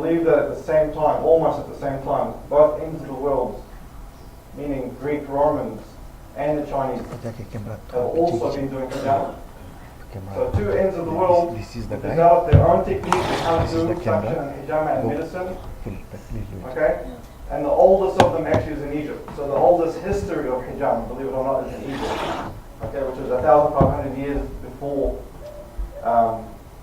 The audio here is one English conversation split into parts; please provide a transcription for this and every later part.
believe that at the same time, almost at the same time, both ends of the world, meaning Greek, Romans, and the Chinese, have also been doing hijama. So two ends of the world developed their own techniques of how to do suction and hijama and medicine. Okay? And the oldest of them actually is in Egypt. So the oldest history of hijama, believe it or not, is in Egypt. Okay, which is 1,500 years before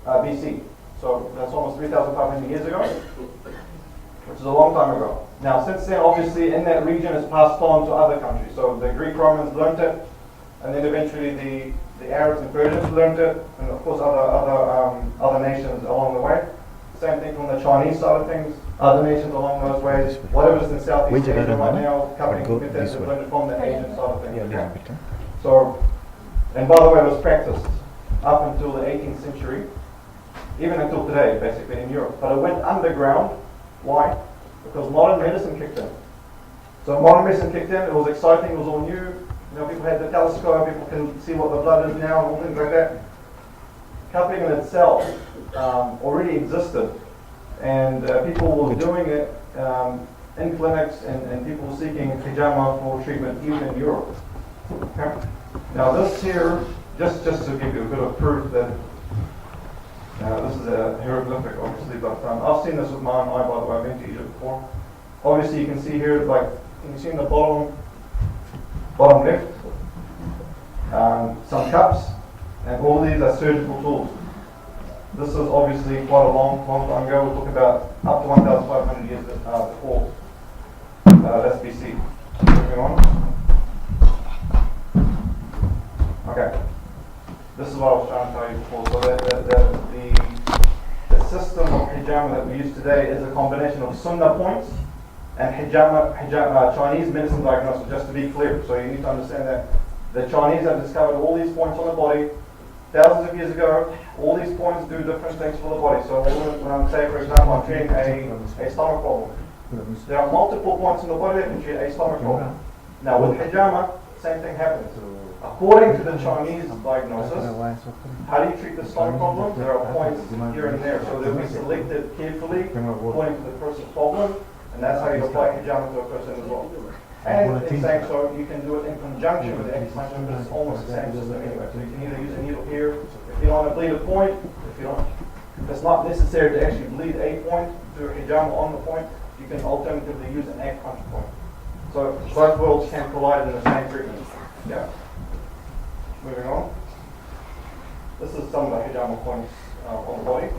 BC. So that's almost 3,500 years ago, which is a long time ago. Now, since then, obviously, in that region, it's passed on to other countries. So the Greek Romans learned it, and then eventually the Arabs and Persians learned it, and of course other nations along the way. Same thing from the Chinese side of things, other nations along those ways. Whatever's in Southeast Asia right now, covering methods have learned it from the Asian side of things. Okay? So, and by the way, it was practiced up until the 18th century, even until today, basically, in Europe. But it went underground. Why? Because modern medicine kicked in. So modern medicine kicked in, it was exciting, it was all new. You know, people had the telescope, people can see what the blood is now, and all things like that. Cupping in itself already existed. And people were doing it in clinics, and people were seeking hijama for treatment, even in Europe. Okay? Now this here, just to give you a bit of proof that this is a hieroglyphic, obviously, but I've seen this with my own eye, by the way. I've been to Egypt before. Obviously, you can see here, like, can you see in the bottom left, some cups, and all these are surgical tools. This is obviously quite a long time ago. We're talking about up to 1,500 years before. That's BC. Moving on. Okay. This is what I was trying to tell you before. So the system of hijama that we use today is a combination of sunnah points and hijama Chinese medicine diagnosis, just to be clear. So you need to understand that the Chinese have discovered all these points on the body thousands of years ago. All these points do different things for the body. So when I'm saying, for example, I'm treating a stomach problem, there are multiple points in the body that can treat a stomach problem. Now with hijama, same thing happens. According to the Chinese diagnosis, how do you treat the stomach problem? There are points here and there. So they'll be selected carefully according to the person's problem, and that's how you apply hijama to a person as well. And in saying so, you can do it in conjunction with the acupuncture, but it's almost the same system anyway. So you can either use a needle here, if you don't want to bleed a point, if it's not necessary to actually bleed a point, do a hijama on the point, you can alternatively use an acupuncture point. So both worlds can collide in the same treatment. Yeah. Moving on. This is some of the hijama points on the body.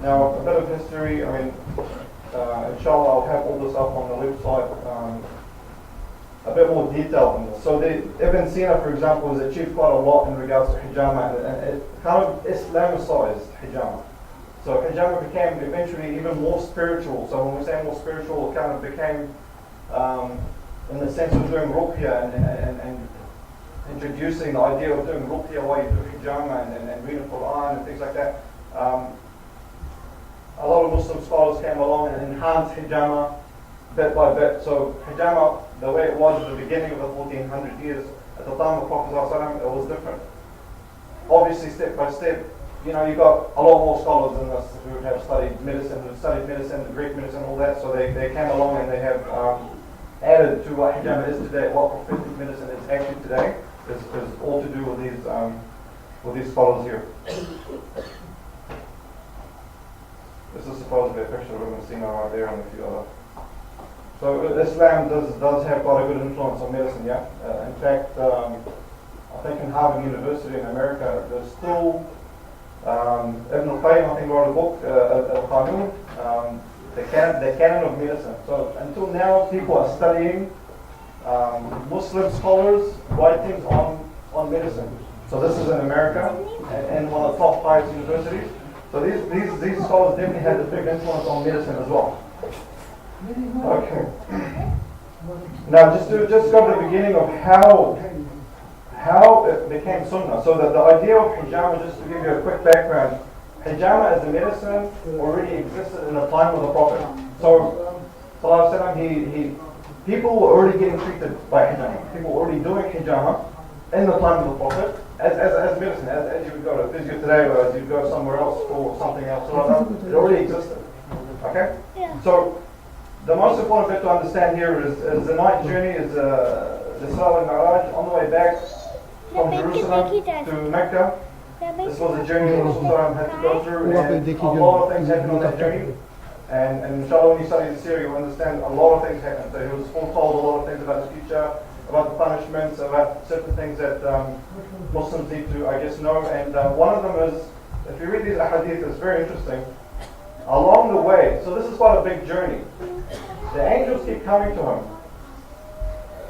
Now, a bit of history. I mean, inshallah, I'll have all this up on the website. A bit more detail on this. So Ibn Sina, for example, has achieved quite a lot in regards to hijama, and it kind of Islamicized hijama. So hijama became eventually even more spiritual. So when we say more spiritual, it kind of became in the sense of doing ruqya and introducing the idea of doing ruqya while you do hijama and reading Quran and things like that. A lot of Muslim scholars came along and enhanced hijama bit by bit. So hijama, the way it was at the beginning of the 1400 years, at the time of the Prophet ﷺ, it was different. Obviously, step by step, you know, you've got a lot more scholars than this who have studied medicine, the Greek medicine, all that. So they came along and they have added to what hijama is today, what prophetic medicine is actually today, is all to do with these scholars here. This is supposedly a picture of Ibn Sina right there and a few other. So Islam does have quite a good influence on medicine, yeah. In fact, I think in Harvard University in America, there's still Ibn al-Qayyim, I think, wrote a book, al-Qanun, the canon of medicine. So until now, people are studying Muslim scholars' writings on medicine. So this is in America, and one of the top 5 universities. So these scholars definitely had a big influence on medicine as well. Okay. Now just go to the beginning of how it became sunnah. So that the idea of hijama, just to give you a quick background, hijama as a medicine already existed in the time of the Prophet. So people were already getting treated by hijama. People were already doing hijama in the time of the Prophet as medicine, as you would go to physio today or as you go somewhere else for something else. It already existed. Okay? Yeah. So, the most important bit to understand here is the night journey is the Isra and Mi'raj on the way back from Jerusalem to Mecca. This was a journey that Rasulullah had to go through, and a lot of things happened on that journey. And inshallah, when you study the series, you'll understand a lot of things happened. So he was foretold a lot of things about the future, about the punishments, about certain things that Muslims need to, I guess, know. And one of them is, if you read these ahadith, it's very interesting. Along the way, so this is quite a big journey. The angels keep coming to him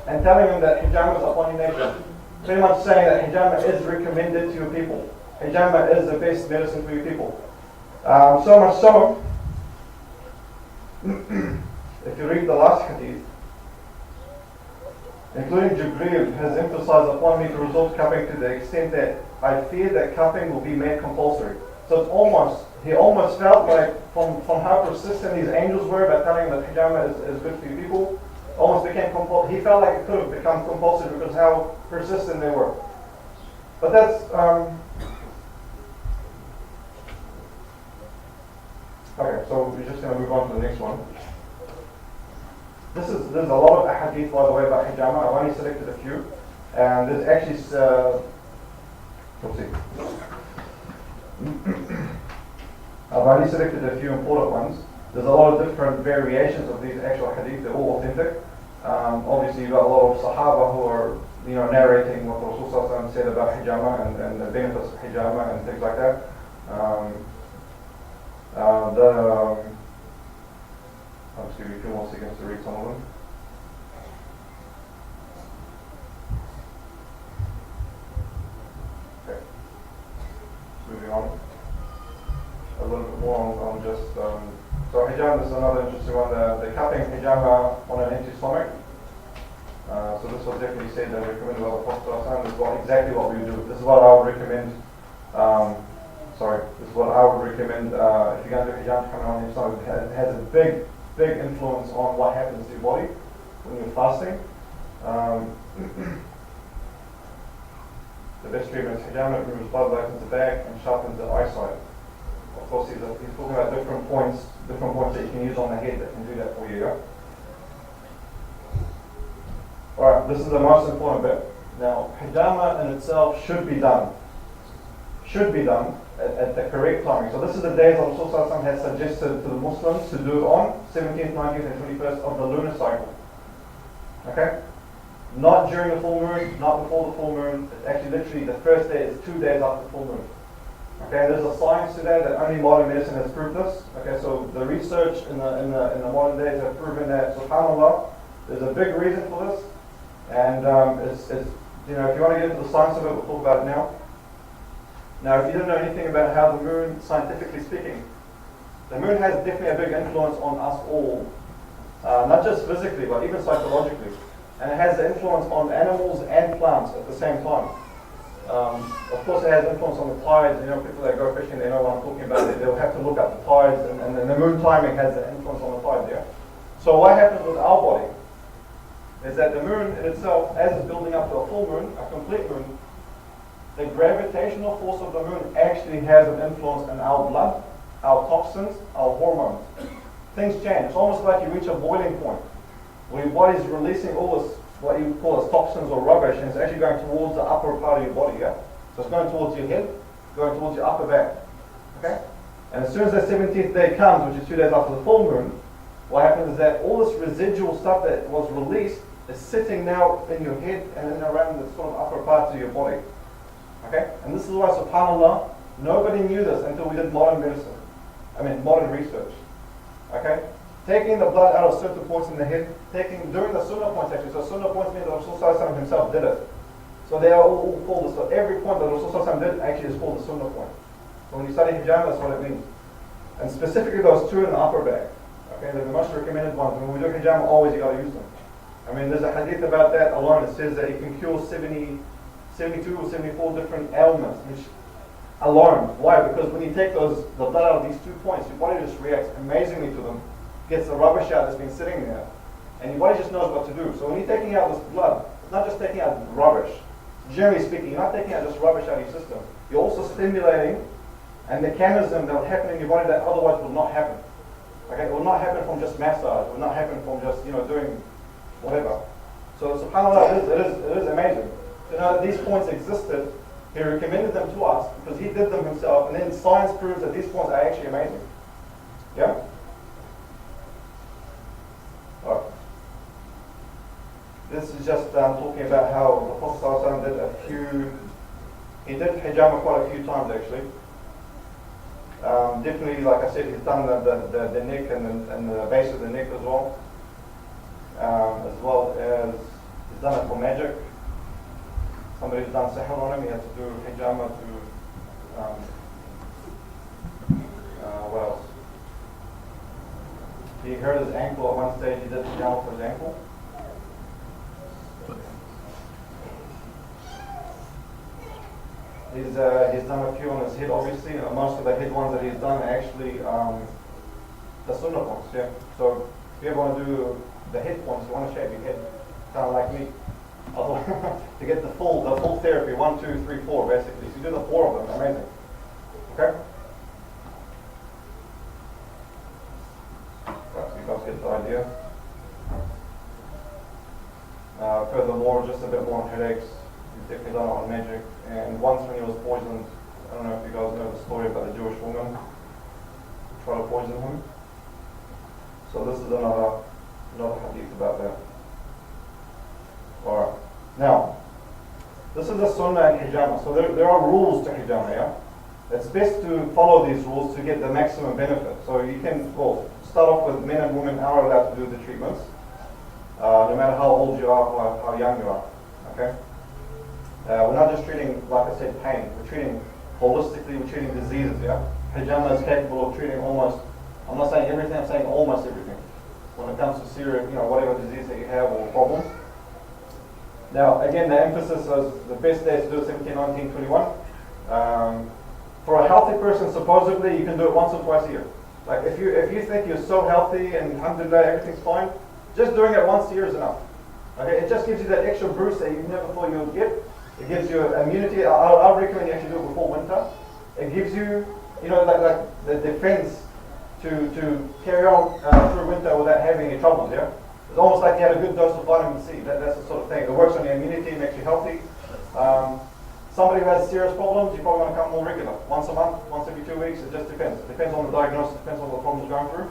and telling him that hijama is upon your nation. Pretty much saying that hijama is recommended to your people. Hijama is the best medicine for your people. So much so, if you read the last hadith, including Jibreel has emphasized upon me to resort cupping to the extent that I fear that cupping will be made compulsory. So it's he almost felt like from how persistent these angels were about telling him that hijama is good for your people, almost became compulsory. He felt like it could have become compulsory because how persistent they were. But that's okay. So we're just going to move on to the next one. There's a lot of ahadith, by the way, about hijama. I've only selected a few, and there's actually I've only selected a few important ones. There's a lot of different variations of these actual hadith. They're all authentic. Obviously, you've got a lot of Sahaba who are, narrating what Rasulullah said about hijama and the benefits of hijama and things like that. I'll just give you a few more seconds to read some of them. Okay. Moving on. A little bit more on just so hijama is another interesting one. The cupping hijama on an empty stomach. So this was definitely said and recommended by the Prophet. This is exactly what we do. This is what I would recommend. This is what I would recommend if you're going to do hijama coming on your stomach. It has a big influence on what happens to your body when you're fasting. The best treatment is hijama. It removes blood, opens the back, and sharpens the eyesight. Of course, he's talking about different points that you can use on the head that can do that for you. Yeah? Alright, this is the most important bit. Now, hijama in itself should be done at the correct timing. So this is the days that Rasulullah has suggested to the Muslims to do it on 17th, 19th and 21st of the lunar cycle. Okay? Not during the full moon, not before the full moon. It's actually literally the first day is 2 days after the full moon. Okay, there's a science today that only modern medicine has proved this. Okay, so the research in the modern days have proven that, subhanAllah, there's a big reason for this. And it's if you want to get into the science of it, we'll talk about it now. Now, if you don't know anything about how the moon, scientifically speaking, the moon has definitely a big influence on us all, not just physically, but even psychologically. And it has an influence on animals and plants at the same time. Of course, it has influence on the tides. People that go fishing, they know what I'm talking about. They'll have to look at the tides, and the moon timing has an influence on the tides, yeah? So what happens with our body is that the moon in itself, as it's building up to a full moon, a complete moon, the gravitational force of the moon actually has an influence in our blood, our toxins, our hormones. Things change. It's almost like you reach a boiling point where your body's releasing all this, what you call as toxins or rubbish, and it's actually going towards the upper part of your body, yeah? So it's going towards your head, going towards your upper back, okay? And as soon as that 17th day comes, which is 2 days after the full moon, what happens is that all this residual stuff that was released is sitting now in your head and in around the sort of upper parts of your body, okay? And this is why, subhanAllah, nobody knew this until we did modern research, okay? Taking the blood out of certain points in the head, doing the sunnah points actually. So sunnah points mean that Rasulullah himself did it. So they are all called this. So every point that Rasulullah did actually is called the sunnah point. So when you study hijama, that's what it means. And specifically those two in the upper back. Okay, they're the most recommended ones. When we do hijama, always you got to use them. There's a hadith about that alone. It says that it can cure 72 or 74 different ailments. Which alone. Why? Because when you take the blood out of these 2 points, your body just reacts amazingly to them. Gets the rubbish out that's been sitting there, and your body just knows what to do. So when you're taking out this blood, it's not just taking out rubbish. Generally speaking, you're not taking out just rubbish out of your system. You're also stimulating a mechanism that will happen in your body that otherwise will not happen. Okay, it will not happen from just massage. It will not happen from just doing whatever. So subhanAllah, it is amazing. These points existed. He recommended them to us because he did them himself, and then science proves that these points are actually amazing. Yeah? Alright. This is just talking about how the Prophet he did hijama quite a few times actually. Definitely, like I said, he's done the neck and the base of the neck as well as he's done it for magic. Somebody's done sihr on him, he had to do hijama to, what else? He hurt his ankle at one stage, he did hijama for his ankle. He's done a few on his head, obviously. Most of the head ones that he's done are actually the sunnah points, yeah. So if you ever want to do the head points, you want to shave your head, kind of like me. To get the full therapy, 1, 2, 3, 4 basically. So you do the 4 of them, amazing. Okay? Right, so you guys get the idea. Furthermore, just a bit more on headaches. He's definitely done it on magic. And once when he was poisoned, I don't know if you guys know the story about the Jewish woman who tried to poison him. So this is another hadith about that. Alright. Now, this is the sunnah and hijama. So there are rules to hijama, yeah? It's best to follow these rules to get the maximum benefit. So you can, start off with men and women are allowed to do the treatments, no matter how old you are or how young you are, okay? We're not just treating, like I said, pain. We're treating holistically, we're treating diseases, yeah? Hijama is capable of treating almost, I'm not saying everything, I'm saying almost everything. When it comes to serious, whatever disease that you have or problems. Now, again, the emphasis is the best day to do it 17, 19, 21. For a healthy person, supposedly, you can do it once or twice a year. Like, if you think you're so healthy and alhamdulillah, everything's fine, just doing it once a year is enough. Okay, it just gives you that extra boost that you never thought you would get. It gives you immunity. I recommend you actually do it before winter. It gives you, like the defense to carry on through winter without having any troubles, yeah? It's almost like you had a good dose of vitamin C. That's the sort of thing. It works on your immunity, makes you healthy. Somebody who has serious problems, you probably want to come more regular. Once a month, once every 2 weeks, it just depends. It depends on the diagnosis, depends on what the problem's going through.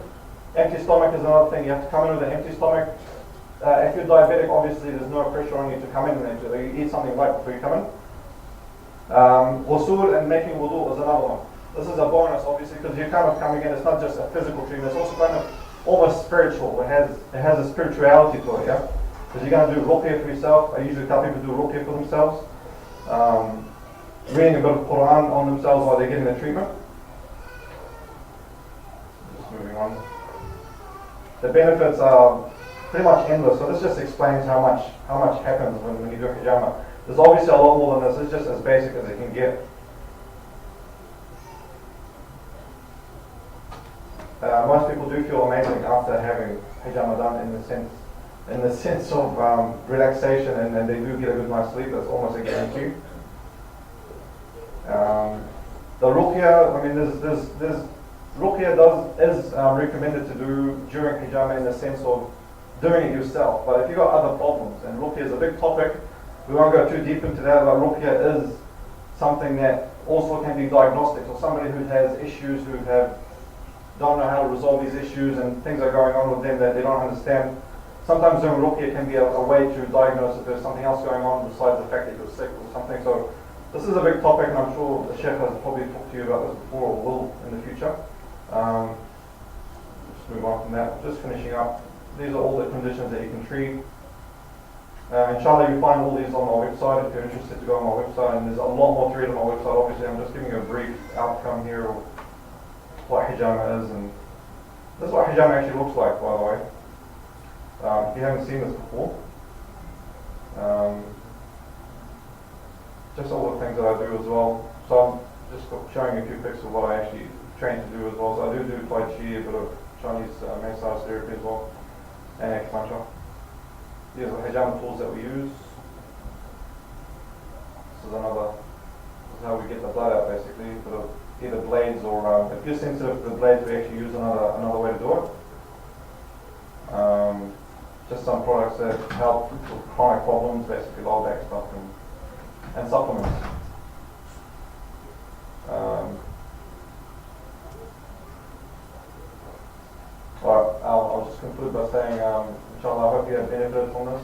Empty stomach is another thing. You have to come in with an empty stomach. If you're diabetic, obviously there's no pressure on you to come in and empty. You eat something light before you come in. Wusul and making wudu is another one. This is a bonus, obviously, because you're kind of coming in. It's not just a physical treatment. It's also kind of almost spiritual. It has a spirituality to it, yeah? Because you're going to do ruqyah for yourself. I usually tell people to do ruqyah for themselves. Reading a bit of Quran on themselves while they're getting the treatment. Just moving on. The benefits are pretty much endless. So this just explains how much happens when you do hijama. There's obviously a lot more than this. It's just as basic as it can get. Most people do feel amazing after having hijama done in the sense of relaxation, and then they do get a good night's sleep. That's almost a guarantee. The ruqyah, I mean, there's ruqyah is recommended to do during hijama in the sense of doing it yourself. But if you've got other problems, and ruqyah is a big topic, we won't go too deep into that, but ruqyah is something that also can be diagnostic. So somebody who has issues, don't know how to resolve these issues, and things are going on with them that they don't understand. Sometimes doing ruqyah can be a way to diagnose if there's something else going on besides the fact that you're sick or something. So this is a big topic, and I'm sure the Sheikh has probably talked to you about this before, or will in the future. Just move on from that. Just finishing up. These are all the conditions that you can treat. Inshallah, you find all these on my website if you're interested to go on my website, and there's a lot more to read on my website. Obviously, I'm just giving you a brief outcome here of what hijama is, and this is what hijama actually looks like, by the way. If you haven't seen this before, just all the things that I do as well. So I'm just showing a few pics of what I actually train to do as well. So I do Tai Chi, a bit of Chinese massage therapy as well, and acupuncture. These are the hijama tools that we use. This is how we get the blood out basically, a bit of either blades or if you're sensitive to the blades, we actually use another way to do it. Just some products that help with chronic problems, basically low back stuff and supplements. Alright, I'll just conclude by saying, inshallah, I hope you have benefited from this.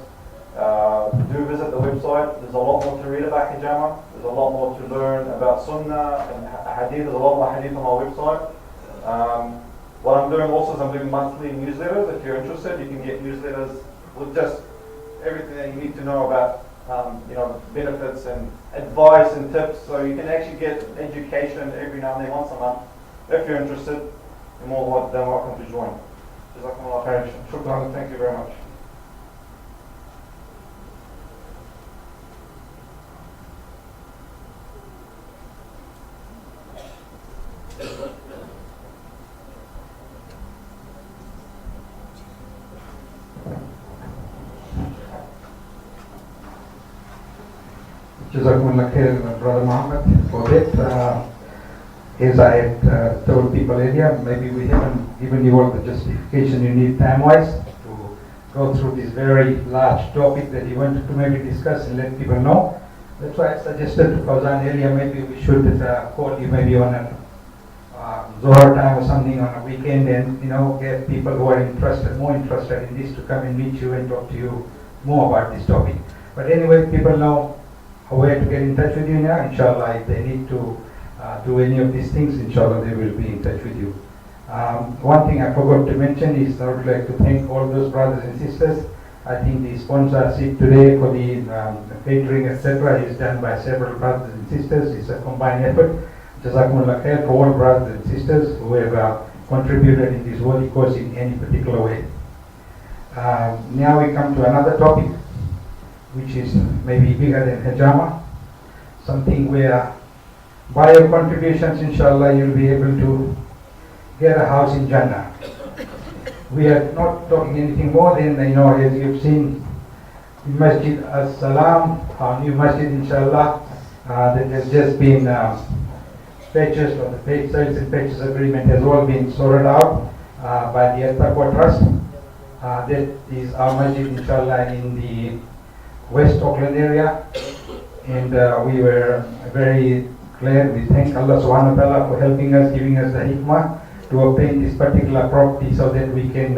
Do visit the website. There's a lot more to read about hijama. There's a lot more to learn about sunnah and hadith. There's a lot more hadith on our website. What I'm doing also is I'm doing monthly newsletters. If you're interested, you can get newsletters with just everything that you need to know about, benefits and advice and tips. So you can actually get education every now and then, once a month. If you're interested, you're more than welcome to join. Jazakumullah khair. Shukran. Thank you very much. Jazakumullah khair, Brother Muhammad, for that. As I had told people earlier, maybe we haven't given you all the justification you need time-wise to go through this very large topic that you wanted to maybe discuss and let people know. That's why I suggested to Fawzan earlier, maybe we should call you maybe on a Zohar time or something on a weekend, and get people who are more interested in this to come and meet you and talk to you more about this topic. But anyway, people know where to get in touch with you now. Inshallah, if they need to do any of these things, inshallah, they will be in touch with you. One thing I forgot to mention is I would like to thank all those brothers and sisters. I think the sponsorship today for the catering, etc., is done by several brothers and sisters. It's a combined effort. Jazakumullah khair for all brothers and sisters who have contributed in this holy cause in any particular way. Now we come to another topic, which is maybe bigger than hijama, something where by your contributions, inshallah, you'll be able to get a house in Jannah. We are not talking anything more than, as you've seen in Masjid as-Salam, our new Masjid, inshallah, that has just been purchased, or the sales and purchase agreement has all been sorted out by the at-Taqwa Trust. That is our Masjid, inshallah, in the West Auckland area, and we were very glad. We thank Allah subhanahu wa ta'ala for helping us, giving us the hikmah to obtain this particular property so that we can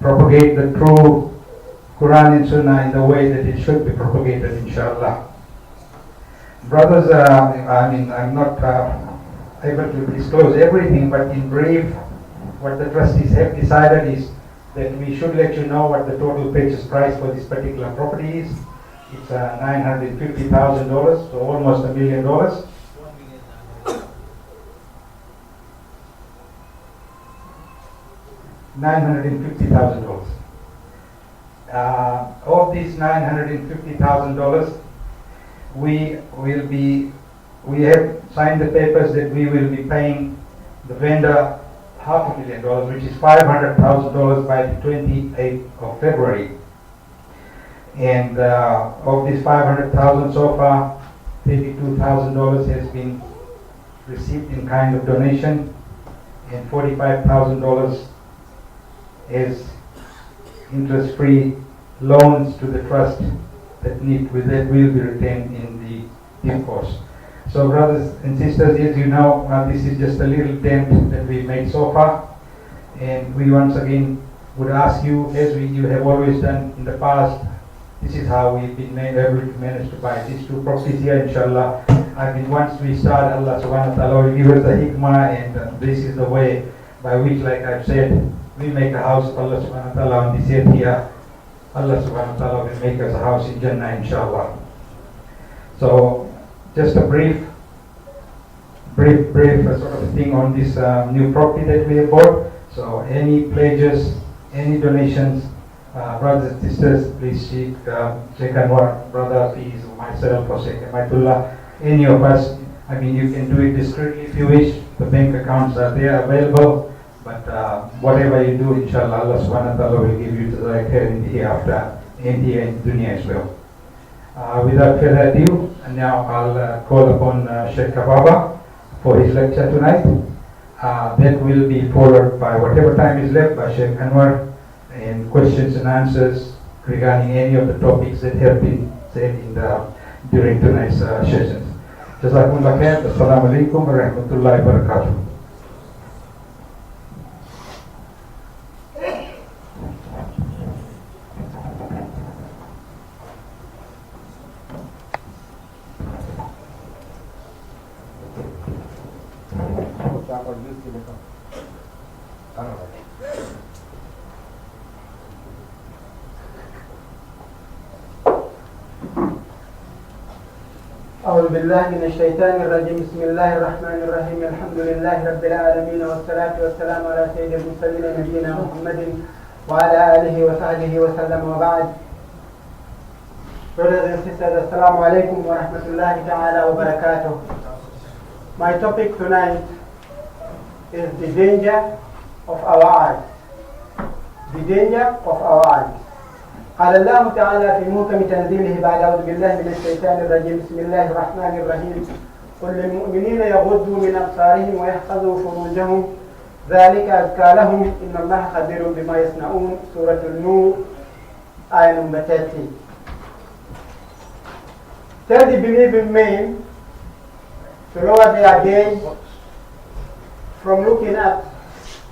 propagate the true Quran and Sunnah in the way that it should be propagated, inshallah. Brothers, I'm not able to disclose everything, but in brief, what the trustees have decided is that we should let you know what the total purchase price for this particular property is. It's $950,000, so almost $1 million. $950,000. Of these $950,000, we have signed the papers that we will be paying the vendor $500,000, which is $500,000 by the 28th of February. And of this $500,000 so far, $32,000 has been received in kind of donation, and $45,000 as interest-free loans to the trust that will be retained in the due course. So brothers and sisters, as you know, this is just a little dent that we made so far, and we once again would ask you, as you have always done in the past, this is how we've been able to manage to buy these two properties here, inshallah. Once we start, Allah subhanahu wa ta'ala will give us the hikmah, and this is the way by which, like I've said, we make a house of Allah subhanahu wa ta'ala on this earth here. Allah subhanahu wa ta'ala will make us a house in Jannah, inshallah. So, just a brief sort of thing on this new property that we have bought. So, any pledges, any donations, brothers and sisters, please check Anwar, brother, please, myself, or Sheikh Ahmadullah, any of us. You can do it discreetly if you wish. The bank accounts are there available. But whatever you do, inshallah, Allah subhanahu wa ta'ala will give you the khair in the hereafter, and here in dunya as well. Without further ado, now I'll call upon Sheikh Kababa for his lecture tonight. That will be followed by whatever time is left by Sheikh Anwar and questions and answers regarding any of the topics that have been said during tonight's sessions. Jazakumullah khair. Assalamu alaikum wa rahmatullahi wa barakatuh. أعوذ بالله من الشيطان الرجيم. بسم الله الرحمن الرحيم. الحمد لله رب العالمين والصلاة والسلام على سيد المرسلين نبينا محمد وعلى آله وصحبه وسلم وبعد. Brothers and sisters, Assalamu alaikum wa rahmatullahi ta'ala wa barakatuh. My topic tonight is the danger of our eyes. The danger of our eyes. قال الله تعالى في محكم تنزيله بعد أعوذ بالله من الشيطان الرجيم. بسم الله الرحمن الرحيم. قل للمؤمنين يغضوا من أبصارهم ويحفظوا فروجهم ذلك أزكى لهم إن الله خبير بما يصنعون. سورة النور آية number 30. Tell the believing men to lower their gaze from looking at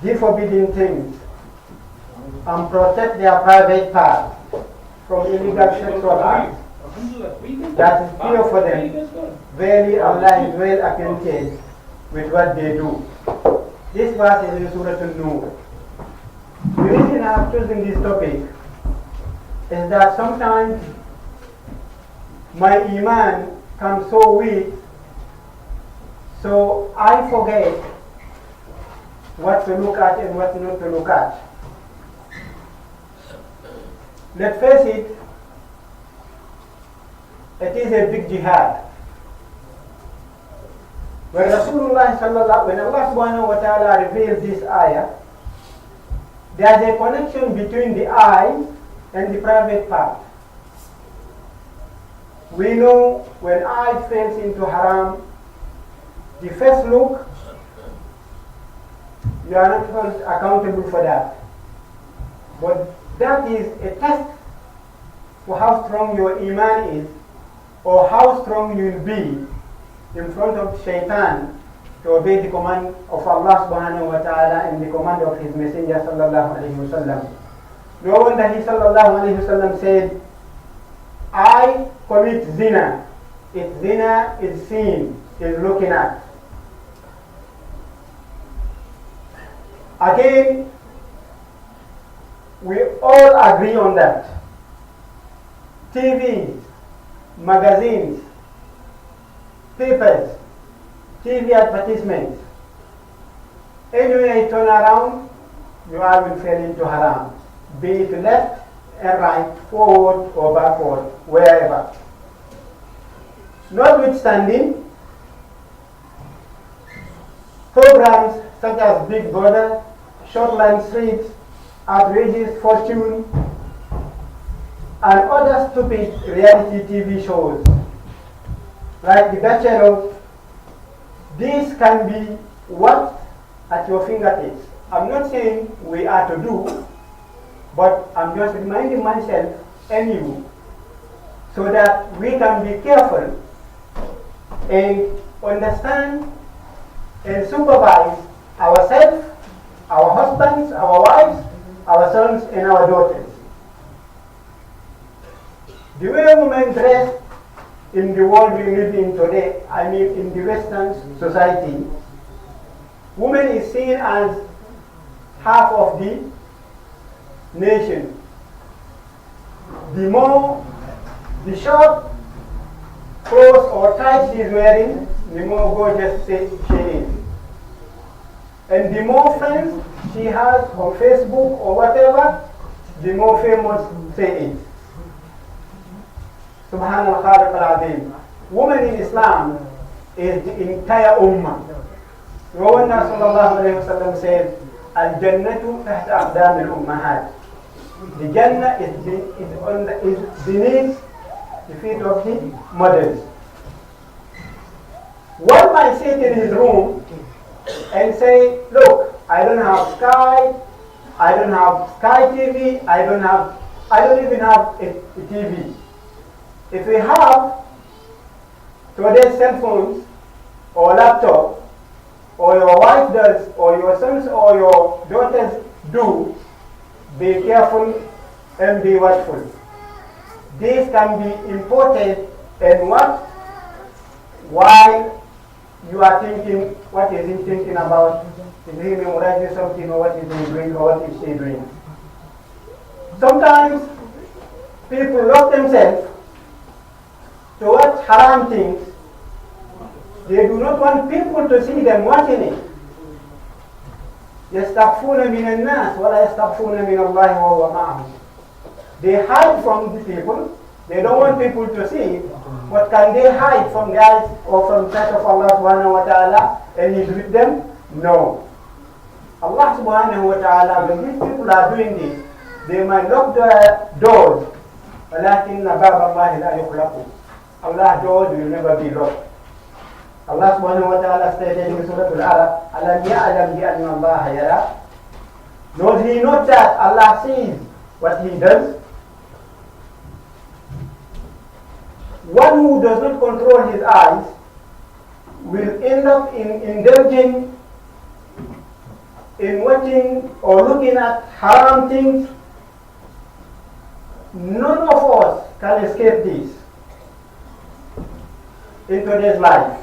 the forbidden things and protect their private parts from illegal sexual acts. That is clear for them. Verily Allah is well acquainted with what they do. This verse is in Surah An-Nur. The reason I have chosen this topic is that sometimes my iman comes so weak, so I forget what to look at and what not to look at. Let's face it, it is a big jihad. When Allah subhanahu wa ta'ala reveals this ayah, there is a connection between the eye and the private part. We know when eye falls into haram, the first look, you are not held accountable for that. But that is a test for how strong your iman is, or how strong you will be in front of shaitan to obey the command of Allah subhanahu wa ta'ala and the command of his messenger sallallahu alayhi wa sallam. No wonder he sallallahu alayhi wa sallam said, I commit zina. It's zina is sin, is looking at. Again, we all agree on that. TVs, magazines, papers, TV advertisements. Anywhere you turn around, you will fall into haram. Be it left and right, forward or backward, wherever. Notwithstanding, programs such as Big Brother, Shortline Streets, Outrageous Fortune, and other stupid reality TV shows like The Bachelor, these can be what at your fingertips. I'm not saying we are to do, but I'm just reminding myself and you so that we can be careful and understand and supervise ourselves, our husbands, our wives, our sons and our daughters. The way women dress in the world we live in today, I mean in the Western society, women is seen as half of the nation. The short clothes or tights she is wearing, the more gorgeous she is. And the more friends she has on Facebook or whatever, the more famous she is. Subhanallah Khaliq al-Azim. Woman in Islam is the entire ummah. Rasulullah sallallahu alayhi wa sallam said, Al-Jannatu tahta aqdam al-ummahat. The Jannah is beneath the feet of the mothers. One might sit in his room and say, look, I don't have Sky, I don't have Sky TV, I don't even have a TV. If we have today's cell phones or laptop, or your wife does, or your sons or your daughters do, be careful and be watchful. This can be important and what? While you are thinking, what is he thinking about? Is he memorizing something, or what is he doing, or what is she doing? Sometimes people lock themselves to watch haram things. They do not want people to see them watching it. يستخفون من الناس ولا يستخفون من الله وهو معهم. They hide from the people. They don't want people to see it. But can they hide from the eyes or from the sight of Allah subhanahu wa ta'ala and He's with them? No. Allah subhanahu wa ta'ala, when these people are doing this, they might lock the doors. ولكن باب الله لا يغلق. Allah's doors will never be locked. Allah subhanahu wa ta'ala stated in Surah Al-Arab, أَلَمْ يَعْلَمْ بِأَنَّ اللَّهَ يَرَى. Knows he not that Allah sees what he does? One who does not control his eyes will end up in indulging in watching or looking at haram things. None of us can escape this in today's life.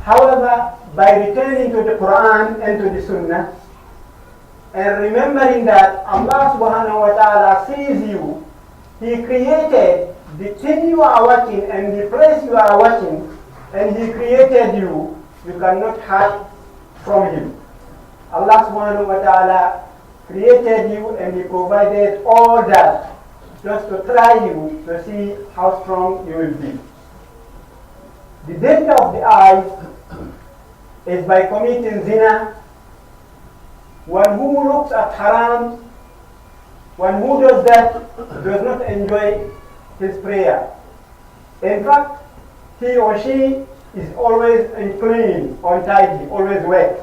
However, by returning to the Quran and to the Sunnah, and remembering that Allah subhanahu wa ta'ala sees you, He created the thing you are watching and the place you are watching, and He created you, you cannot hide from Him. Allah subhanahu wa ta'ala created you and He provided all that just to try you to see how strong you will be. The danger of the eyes is by committing zina. One who looks at haram, one who does that does not enjoy his prayer. In fact, he or she is always unclean, untidy, always wet.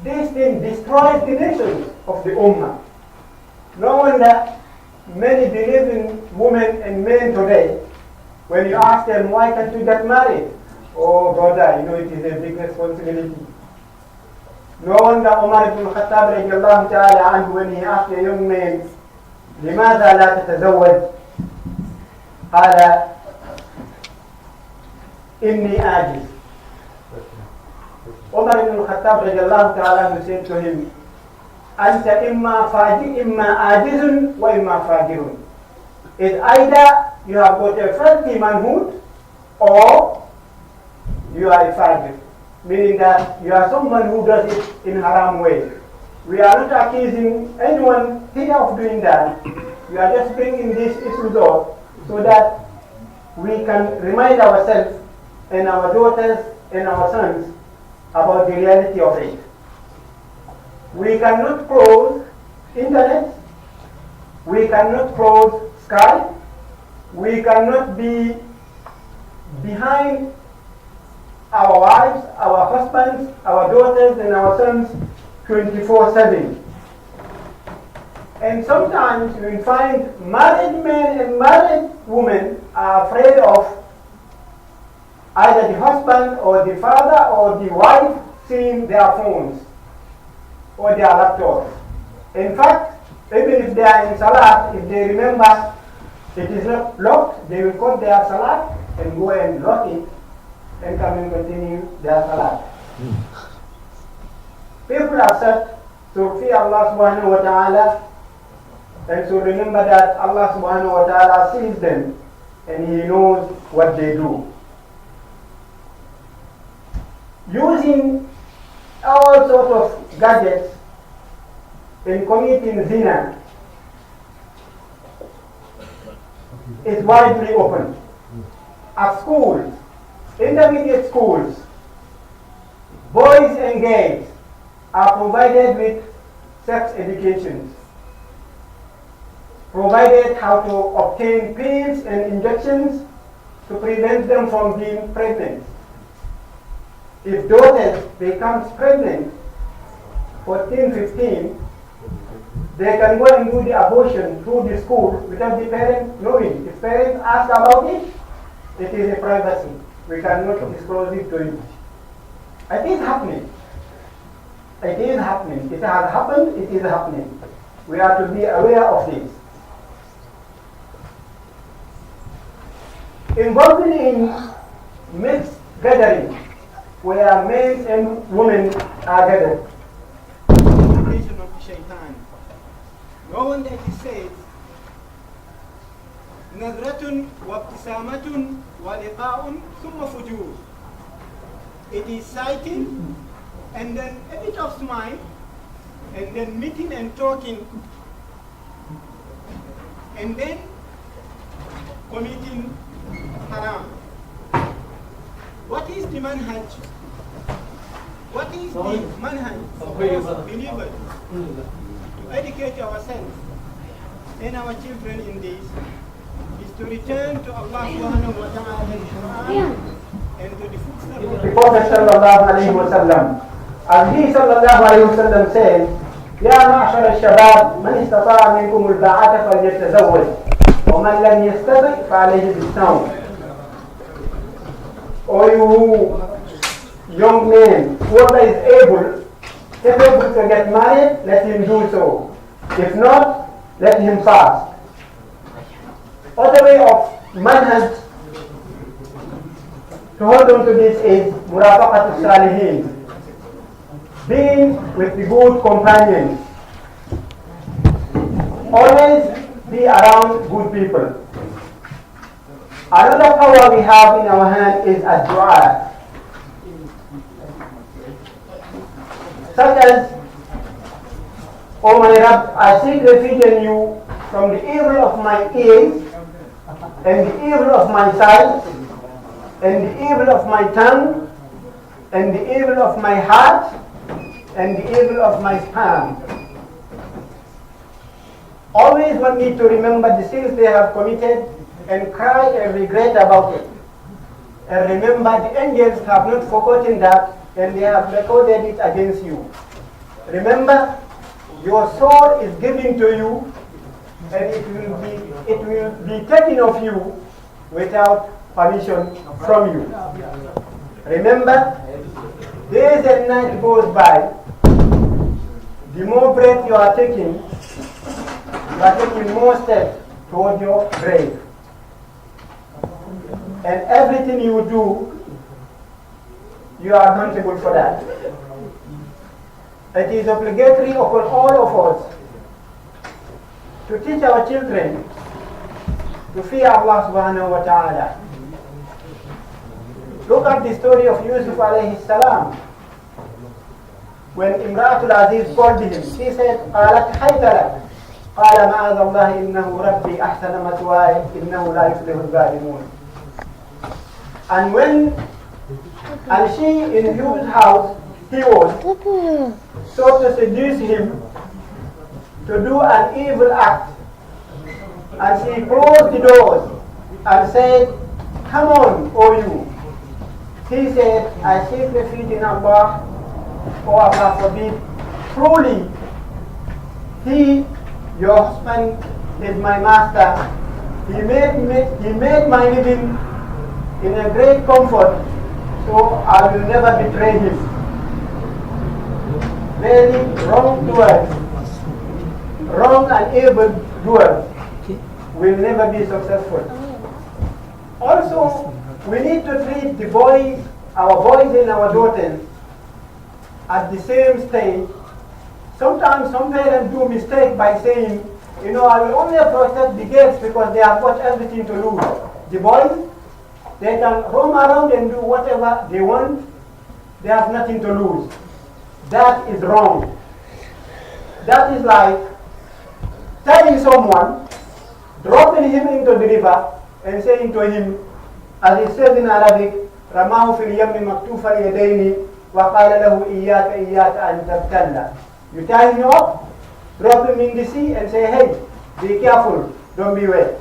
This thing destroys the nations of the Ummah. No wonder many believing women and men today, when you ask them, why can't you get married? Oh brother, you know it is a big responsibility. No wonder Umar ibn Khattab radiallahu ta'ala anhu, when he asked a young man, لماذا لا تتزوج؟ قال إني عاجز. Umar ibn Khattab radiallahu ta'ala anhu said to him, أنت إما عاجز وإما فاجر. It's either you have got a filthy manhood or you are a fajr, meaning that you are someone who does it in haram way. We are not accusing anyone here of doing that. We are just bringing this issue up so that we can remind ourselves and our daughters and our sons about the reality of it. We cannot close internet. We cannot close Skype. We cannot be behind our wives, our husbands, our daughters, and our sons 24/7. And sometimes you will find married men and married women are afraid of either the husband or the father or the wife seeing their phones or their laptops. In fact, even if they are in salat, if they remember it is not locked, they will cut their salat and go and lock it and come and continue their salat. People are set to fear Allah subhanahu wa ta'ala and to remember that Allah subhanahu wa ta'ala sees them and He knows what they do. Using all sorts of gadgets in committing zina is widely open. At schools, intermediate schools, boys and girls are provided with sex education, provided how to obtain pills and injections to prevent them from being pregnant. If daughters becomes pregnant, 14, 15, they can go and do the abortion through the school without the parent knowing. If parents ask about it, it is a privacy. We cannot disclose it to you. It is happening. It is happening. It has happened, it is happening. We are to be aware of this. Involving in mixed gathering where men and women are gathered. Invitation of the shaitan. No wonder it says, نظرة وابتسامة ولقاء ثم فجور. It is sighting and then a bit of smile and then meeting and talking and then committing haram. What is the manhaj? What is the manhaj of believers? To educate ourselves and our children in this is to return to Allah subhanahu wa ta'ala in Quran and to the footsteps of the Prophet sallallahu alayhi wa sallam. As he sallallahu alayhi wa sallam said, يا معشر الشباب من استطاع منكم الباعة فليتزوج ومن لم يستطع فعليه بالصوم. O you young men, whoever is able to get married, let him do so. If not, let him fast. Other way of manhaj to hold on to this is murafaqat salihin, being with the good companions. Always be around good people. Another power we have in our hand is ad-du'a. Such as, O my Rabb, I seek refuge in you from the evil of my ears, and the evil of my sight, and the evil of my tongue, and the evil of my heart, and the evil of my sperm. Always one need to remember the sins they have committed and cry and regret about it. And remember, the angels have not forgotten that, and they have recorded it against you. Remember, your soul is given to you, and it will be taken of you without permission from you. Remember, days and night goes by. The more breath you are taking more steps toward your grave. And everything you do, you are accountable for that. It is obligatory upon all of us to teach our children to fear Allah subhanahu wa ta'ala. Look at the story of Yusuf alayhi salam. When Imratul Aziz called him, she said, قالت حيث لك قال معاذ الله إنه ربي أحسن مثواي إنه لا يفلح الظالمون. And she in whose house he was, sought to seduce him to do an evil act. And she closed the doors and said, come on, O you. He said, I seek refuge in Allah, or Allah forbid. Truly, he, your husband, is my master. He made my living in a great comfort, so I will never betray him. Very wrong doers, wrong and evil doers will never be successful. Also, we need to treat the boys, our boys and our daughters, at the same stage. Sometimes some parents do mistake by saying, I will only protect the girls because they have got everything to lose. The boys, they can roam around and do whatever they want. They have nothing to lose. That is wrong. That is like telling someone, dropping him into the river and saying to him, as it says in Arabic, رَمَاهُ فِي الْيَمِّ مَكْتُوفَ الْيَدَيْنِ وَقَالَ لَهُ إِيَّاكَ أَن تَبْتَلَّ. You tie him up, drop him in the sea and say, hey, be careful, don't be wet.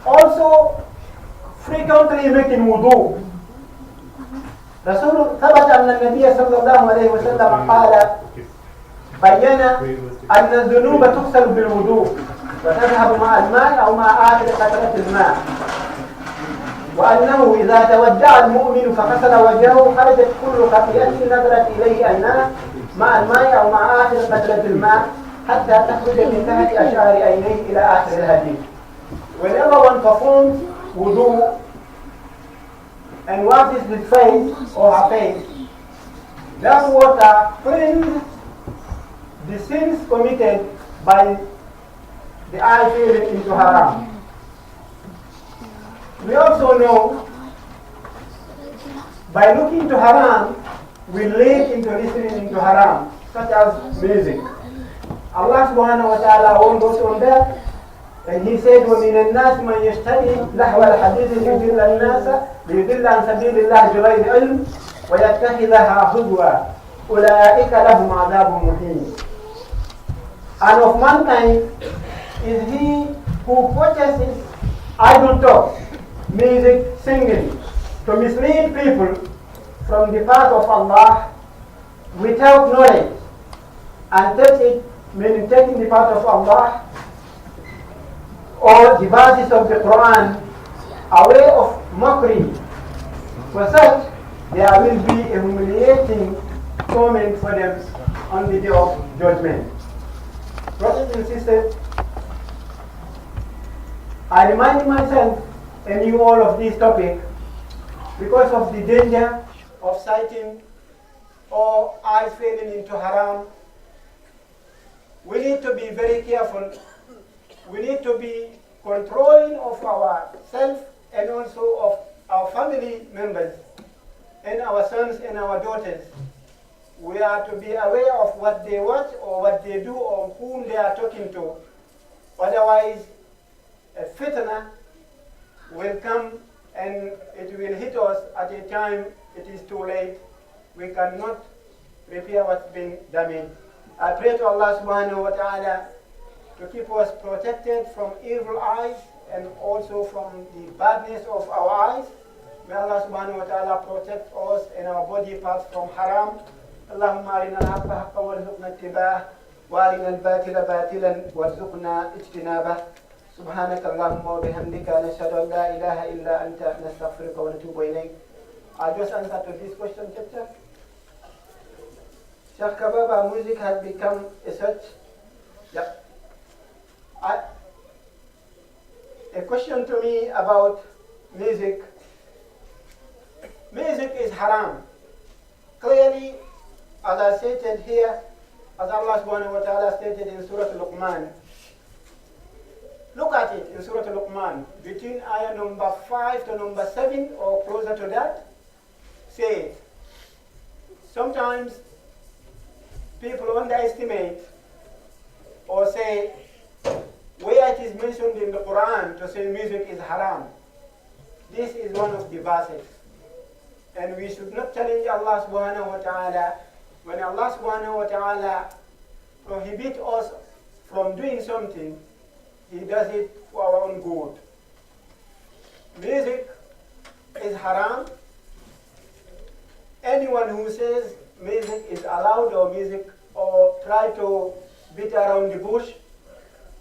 Also, frequently making wudu. ثبت أن النبي صلى الله عليه وسلم قال بين أن الذنوب تغسل بالوضوء وتذهب مع الماء أو مع آخر قطرة الماء، وأنه إذا تودع المؤمن فغسل وجهه خرجت كل خطيئة نزلت إليه الناس مع الماء أو مع آخر قطرة الماء حتى تخرج من تحت أشعار عينيه إلى آخر الحديث. Whenever one performs wudu and washes his face or her face, that water cleans the sins committed by the eye falling into haram. We also know by looking to haram, we lead into listening to haram, such as music. Allah subhanahu wa ta'ala warned us on that, and He said, وَمِنَ النَّاسِ مَنْ يَشْتَرِي لَهْوَ الْحَدِيثِ لِيُضِلَّ النَّاسَ لِيُضِلَّ عَنْ سَبِيلِ اللَّهِ بِغَيْرِ عِلْمٍ وَيَتَّخِذَهَا هُزُوًا أُولَئِكَ لَهُمْ عَذَابٌ مُهِينٌ. And of mankind is he who purchases idle talk, music, singing, to mislead people from the path of Allah without knowledge, and takes it, meaning taking the path of Allah or the verses of the Quran, a way of mockery. For such, there will be a humiliating torment for them on the day of judgment. Brothers and sisters, I remind myself and you all of this topic because of the danger of sighting or eyes falling into haram. We need to be very careful. We need to be controlling of ourselves and also of our family members and our sons and our daughters. We are to be aware of what they watch or what they do or whom they are talking to. Otherwise, a fitna will come and it will hit us at a time it is too late. We cannot repair what's been damaged. I pray to Allah subhanahu wa ta'ala to keep us protected from evil eyes and also from the badness of our eyes. May Allah subhanahu wa ta'ala protect us and our body parts from haram. اللهم أرنا الحق حقا وارزقنا اتباعه وأرنا الباطل باطلا وارزقنا اجتنابه سبحانك اللهم وبحمدك نشهد أن لا إله إلا أنت نستغفرك ونتوب إليك. I just answer to this question, Chapter. Sheikh Kababa, music has become a such. Yep. A question to me about music. Music is haram. Clearly, as I stated here, as Allah subhanahu wa ta'ala stated in Surah Luqman. Look at it in Surah Luqman, between ayah number 5 to number 7 or closer to that, says, sometimes people underestimate or say, where it is mentioned in the Quran to say music is haram. This is one of the verses. And we should not challenge Allah subhanahu wa ta'ala when Allah subhanahu wa ta'ala prohibits us from doing something. He does it for our own good. Music is haram. Anyone who says music is allowed or music or try to beat around the bush,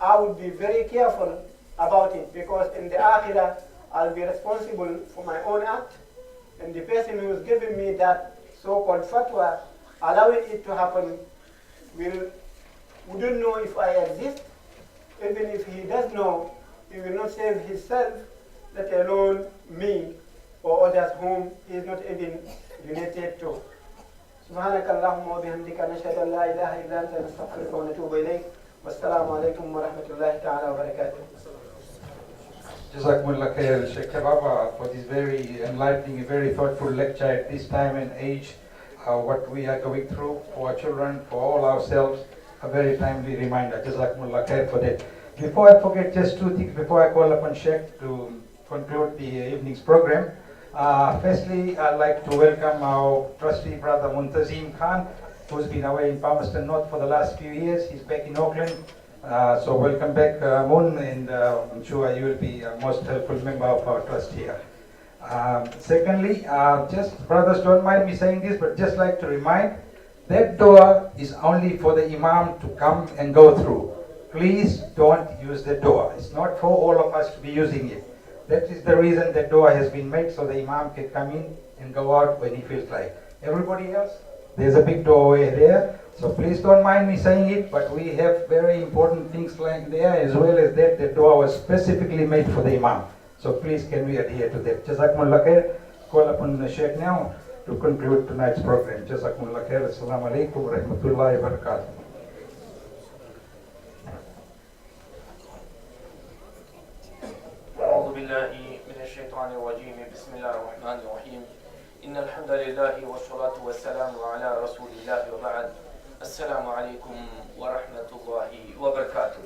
I would be very careful about it, because in the akhirah I'll be responsible for my own act, and the person who is giving me that so-called fatwa, allowing it to happen, wouldn't know if I exist. Even if he does know, he will not save himself, let alone me or others whom he is not even related to. سبحانك اللهم وبحمدك نشهد أن لا إله إلا أنت نستغفرك ونتوب إليك والسلام عليكم ورحمة الله تعالى وبركاته. Jazakumullah khair, Sheikh Kababa, for this very enlightening, very thoughtful lecture at this time and age. What we are going through for our children, for all ourselves, a very timely reminder. Jazakumullah khair for that. Before I forget, just two things before I call upon Sheikh to conclude the evening's program. Firstly, I'd like to welcome our trustee brother Muntazim Khan, who's been away in Palmerston North for the last few years. He's back in Auckland. So welcome back, Mun, and I'm sure you will be a most helpful member of our trust here. Secondly, just brothers, don't mind me saying this, but just like to remind, that door is only for the imam to come and go through. Please don't use the door. It's not for all of us to be using it. That is the reason the door has been made, so the imam can come in and go out when he feels like. Everybody else, there's a big doorway there. So please don't mind me saying it, but we have very important things like there, as well as that the door was specifically made for the imam. So please can we adhere to that. Jazakumullah khair. Call upon the Sheikh now to conclude tonight's program. Jazakumullah khair. Assalamu alaikum wa rahmatullahi wa barakatuh. أعوذ بالله من الشيطان الرجيم بسم الله الرحمن الرحيم إن الحمد لله والصلاة والسلام على رسول الله وبعد السلام عليكم ورحمة الله وبركاته.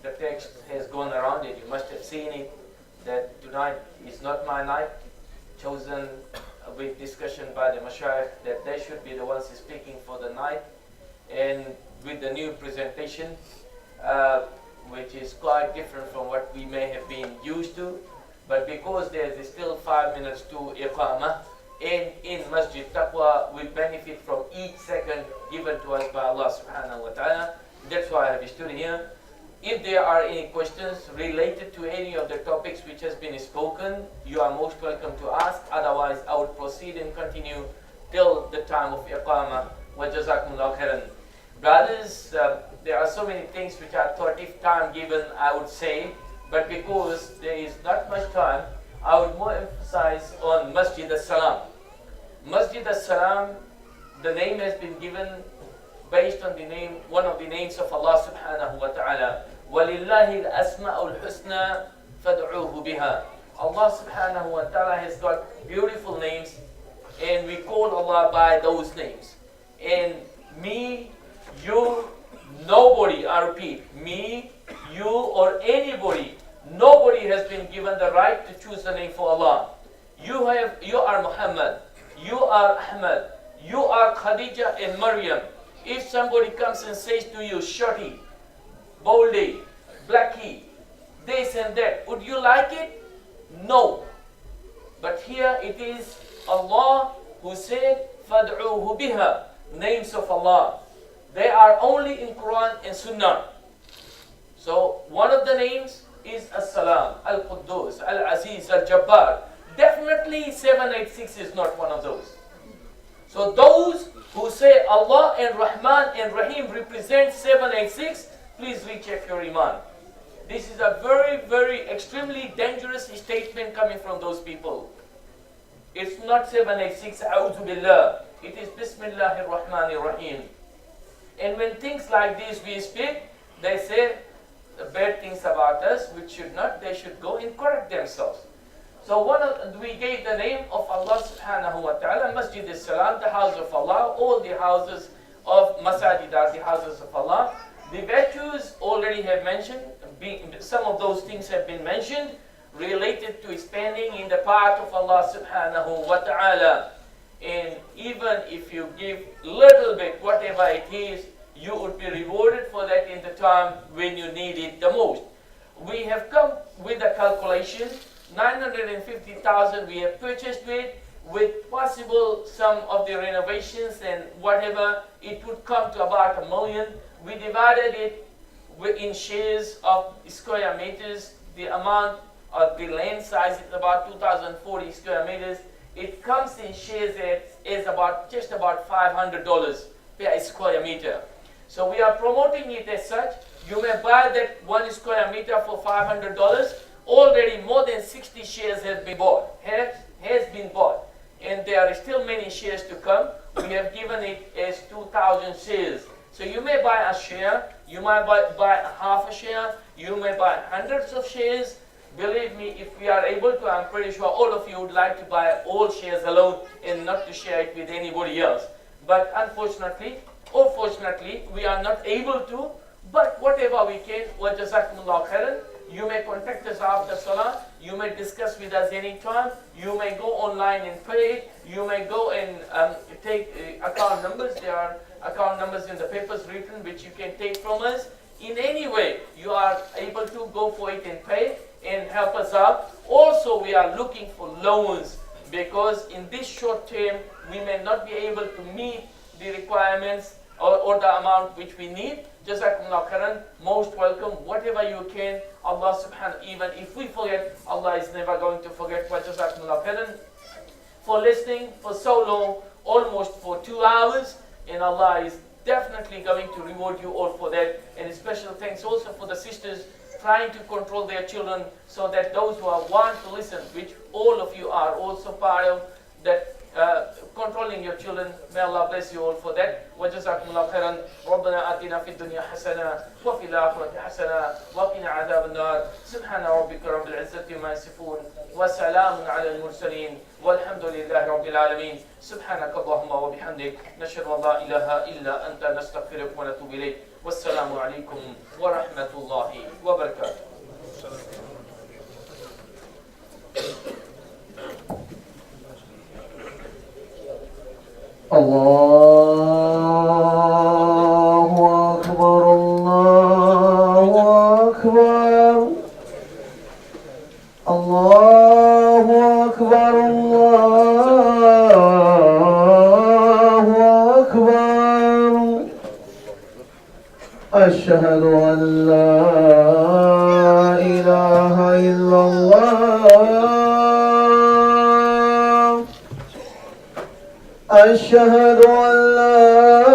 The text has gone around it, you must have seen it, that tonight is not my night, chosen with discussion by the Mashayikh that they should be the ones speaking for the night, and with the new presentation, which is quite different from what we may have been used to, but because there is still 5 minutes to Iqamah, and in Masjid Taqwa we benefit from each second given to us by Allah subhanahu wa ta'ala. That's why I have stood here. If there are any questions related to any of the topics which has been spoken, you are most welcome to ask. Otherwise, I would proceed and continue till the time of Iqamah. Wa jazakumullahu khairan. Brothers, there are so many things which I thought if time given I would say, but because there is not much time, I would more emphasize on Masjid as-Salam. Masjid as-Salam, the name has been given based on the name, one of the names of Allah subhanahu wa ta'ala. وَلِلَّهِ الْأَسْمَاءُ الْحُسْنَى فَادْعُوهُ بِهَا. Allah subhanahu wa ta'ala has got beautiful names, and we call Allah by those names. And me, you, nobody, I repeat, me, you, or anybody, nobody has been given the right to choose a name for Allah. You are Muhammad, you are Ahmad, you are Khadija and Maryam. If somebody comes and says to you, Shorty, Boldy, Blackie, this and that, would you like it? No. But here it is Allah who said, فَادْعُوهُ بِهَا, names of Allah. They are only in Quran and Sunnah. So one of the names is As-Salam, Al-Quddus, Al-Aziz, Al-Jabbar. Definitely 786 is not one of those. So those who say Allah and Rahman and Rahim represent 786, please recheck your iman. This is a very, very extremely dangerous statement coming from those people. It's not 786, A'udhu Billah. It is Bismillahir Rahmanir Rahim. And when things like this we speak, they say bad things about us, which should not, they should go and correct themselves. So we gave the name of Allah subhanahu wa ta'ala, Masjid as-Salam, the house of Allah. All the houses of Masajid are the houses of Allah. The virtues already have mentioned, some of those things have been mentioned, related to spending in the path of Allah subhanahu wa ta'ala. And even if you give little bit, whatever it is, you would be rewarded for that in the time when you need it the most. We have come with a calculation, 950,000 we have purchased with possible some of the renovations and whatever, it would come to about 1 million. We divided it in shares of square meters. The amount of the land size is about 2,040 square meters. It comes in shares as just about $500 per square meter. So we are promoting it as such. You may buy that 1 square meter for $500. Already more than 60 shares has been bought, and there are still many shares to come. We have given it as 2,000 shares. So you may buy a share, you might buy half a share, you may buy hundreds of shares. Believe me, if we are able to, I'm pretty sure all of you would like to buy all shares alone and not to share it with anybody else. But unfortunately, or fortunately, we are not able to. But whatever we can, wa jazakumullahu khairan. You may contact us after Salah. You may discuss with us anytime. You may go online and pay. You may go and take account numbers. There are account numbers in the papers written which you can take from us. In any way, you are able to go for it and pay and help us out. Also, we are looking for loans, because in this short term, we may not be able to meet the requirements or the amount which we need. Jazakumullah khairan, most welcome, whatever you can. Allah subhanahu, even if we forget, Allah is never going to forget. Wa jazakumullah khairan for listening for so long, almost for 2 hours, and Allah is definitely going to reward you all for that. And special thanks also for the sisters trying to control their children, so that those who are want to listen, which all of you are also part of that, controlling your children. May Allah bless you all for that. وجزاكم الله خيرا. ربنا آتنا في الدنيا حسنة وفي الآخرة حسنة وقنا عذاب النار. سبحان ربك رب العزة ما يصفون وسلام على المرسلين والحمد لله رب العالمين. سبحانك اللهم وبحمدك نشهد أن لا إله إلا أنت نستغفرك ونتوب إليك. والسلام عليكم ورحمة الله وبركاته. الله أكبر الله أكبر الله أكبر الله أكبر أشهد أن لا إله إلا الله أشهد أن لا